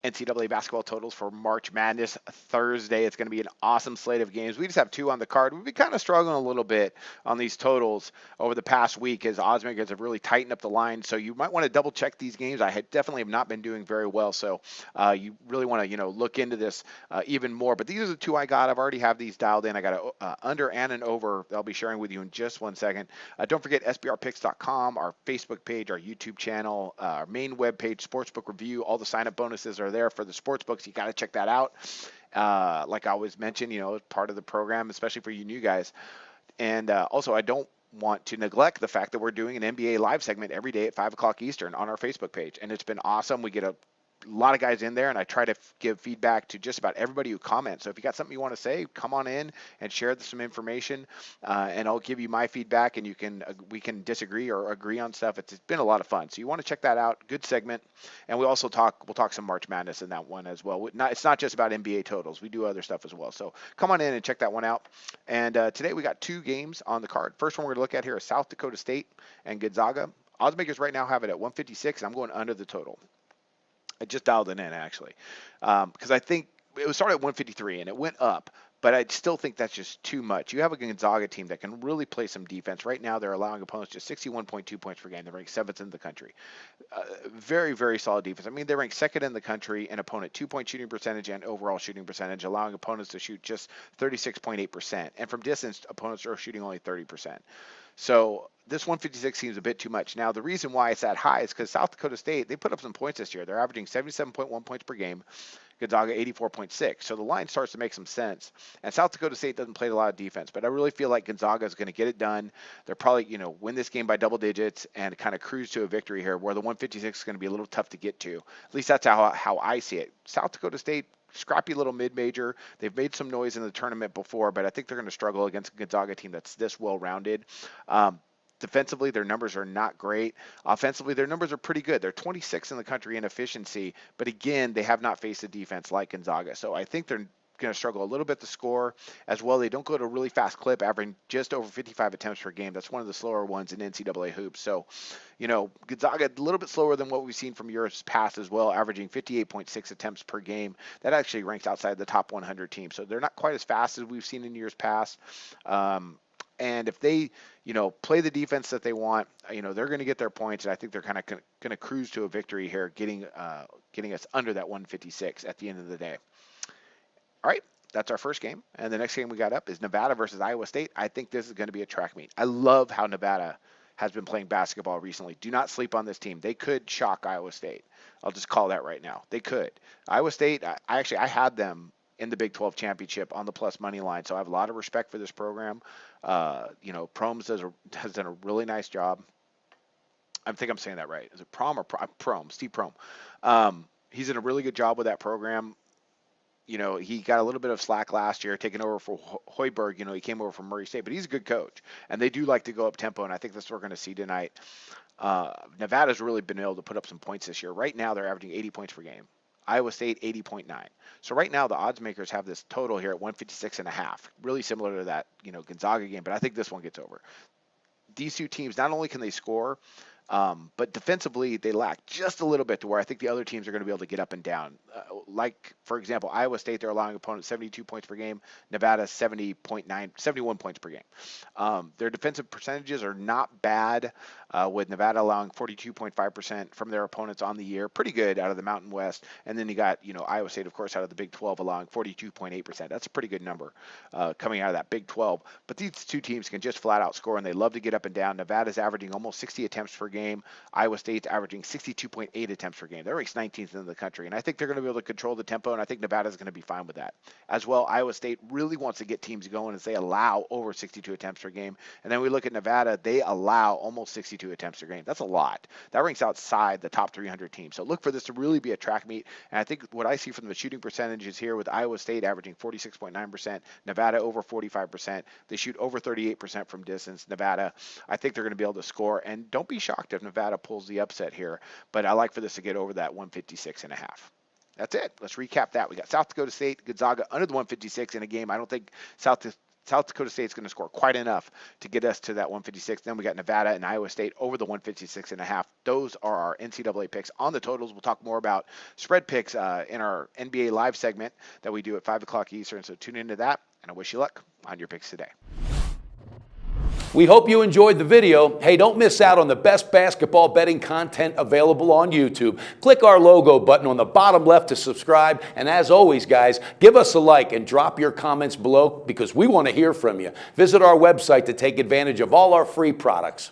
NCAA basketball totals for March Madness Thursday. It's going to be an awesome slate of games. We just have two on the card. We've been kind of struggling a little bit on these totals over the past week as oddsmakers have really tightened up the line. So you might want to double check these games. I definitely have not been doing very well. So you really want to, look into this even more. But these are the two I got. I've already have these dialed in. I got a under and an over. I'll be sharing with you in just 1 second. Don't forget sbrpicks.com, our Facebook page, our YouTube channel, our main webpage, Sportsbook review. All the sign-up bonuses are there for the sports books. You got to check that out. Like I always mention, part of the program, especially for you new guys. And also, I don't want to neglect the fact that we're doing an NBA live segment every day at 5 o'clock Eastern on our Facebook page. And it's been awesome. We get a lot of guys in there, and I try to give feedback to just about everybody who comments. So if you got something you want to say, come on in and share some information, and I'll give you my feedback, and we can disagree or agree on stuff. It's been a lot of fun. So you want to check that out. Good segment. And we'll talk some March Madness in that one as well. It's not just about NBA totals. We do other stuff as well. So come on in and check that one out. And today we got two games on the card. First one we're going to look at here is South Dakota State and Gonzaga. Oddsmakers right now have it at 156, and I'm going under the total. I just dialed it in actually, because I think it was started at 153 and it went up, but I still think that's just too much. You have a Gonzaga team that can really play some defense. Right now, they're allowing opponents just 61.2 points per game. They're ranked 7th in the country. Very, very solid defense. I mean, they're ranked 2nd in the country in opponent 2-point shooting percentage and overall shooting percentage, allowing opponents to shoot just 36.8%. And from distance, opponents are shooting only 30%. So this 156 seems a bit too much. Now, the reason why it's that high is because South Dakota State, they put up some points this year. They're averaging 77.1 points per game. Gonzaga 84.6. So the line starts to make some sense. And South Dakota State doesn't play a lot of defense, but I really feel like Gonzaga is going to get it done. They're probably, win this game by double digits and kind of cruise to a victory here, where the 156 is going to be a little tough to get to. At least that's how I see it. South Dakota State, scrappy little mid-major. They've made some noise in the tournament before, but I think they're going to struggle against a Gonzaga team that's this well-rounded. Defensively, their numbers are not great. Offensively, their numbers are pretty good. They're 26th in the country in efficiency, but again, they have not faced a defense like Gonzaga. So I think they're going to struggle a little bit to score as well. They don't go at a really fast clip, averaging just over 55 attempts per game. That's one of the slower ones in NCAA hoops. So, Gonzaga a little bit slower than what we've seen from years past as well, averaging 58.6 attempts per game. That actually ranks outside the top 100 teams. So they're not quite as fast as we've seen in years past. And if they, play the defense that they want, they're going to get their points. And I think they're kind of going to cruise to a victory here, getting us under that 156 at the end of the day. All right, that's our first game. And the next game we got up is Nevada versus Iowa State. I think this is going to be a track meet. I love how Nevada has been playing basketball recently. Do not sleep on this team. They could shock Iowa State. I'll just call that right now. They could. Iowa State, I had them in the Big 12 championship on the plus money line. So I have a lot of respect for this program. Prohm has done a really nice job. I think I'm saying that right. Is it Prom or Prom? Steve Prohm. He's done a really good job with that program. He got a little bit of slack last year, taking over for Hoiberg. He came over from Murray State, but he's a good coach. And they do like to go up tempo, and I think that's what we're going to see tonight. Nevada's really been able to put up some points this year. Right now, they're averaging 80 points per game. Iowa State 80.9. So right now the odds makers have this total here at 156.5, really similar to that Gonzaga game, but I think this one gets over. These two teams, not only can they score, but defensively they lack just a little bit to where I think the other teams are going to be able to get up and down. Like, for example, Iowa State, they're allowing opponents 72 points per game. Nevada, 71 points per game. Their defensive percentages are not bad, with Nevada allowing 42.5% from their opponents on the year. Pretty good out of the Mountain West. And then you got, Iowa State, of course, out of the Big 12, allowing 42.8%. That's a pretty good number coming out of that Big 12. But these two teams can just flat out score, and they love to get up and down. Nevada's averaging almost 60 attempts per game. Iowa State's averaging 62.8 attempts per game. They're ranked 19th in the country, and I think they're going to be able to control the tempo, and I think Nevada's going to be fine with that. As well, Iowa State really wants to get teams going as they allow over 62 attempts per game. And then we look at Nevada, they allow almost 62 attempts per game. That's a lot. That ranks outside the top 300 teams. So look for this to really be a track meet, and I think what I see from the shooting percentages here with Iowa State averaging 46.9%, Nevada over 45%. They shoot over 38% from distance. Nevada, I think they're going to be able to score, and don't be shocked if Nevada pulls the upset here, but I like for this to get over that 156.5. That's it. Let's recap that. We got South Dakota State, Gonzaga under the 156 in a game I don't think South South Dakota State's going to score quite enough to get us to that 156. Then we got Nevada and Iowa State over the 156.5. Those are our NCAA picks. On the totals, we'll talk more about spread picks in our NBA Live segment that we do at 5 o'clock Eastern. So tune into that, and I wish you luck on your picks today. We hope you enjoyed the video. Hey, don't miss out on the best basketball betting content available on YouTube. Click our logo button on the bottom left to subscribe. And as always, guys, give us a like and drop your comments below because we want to hear from you. Visit our website to take advantage of all our free products.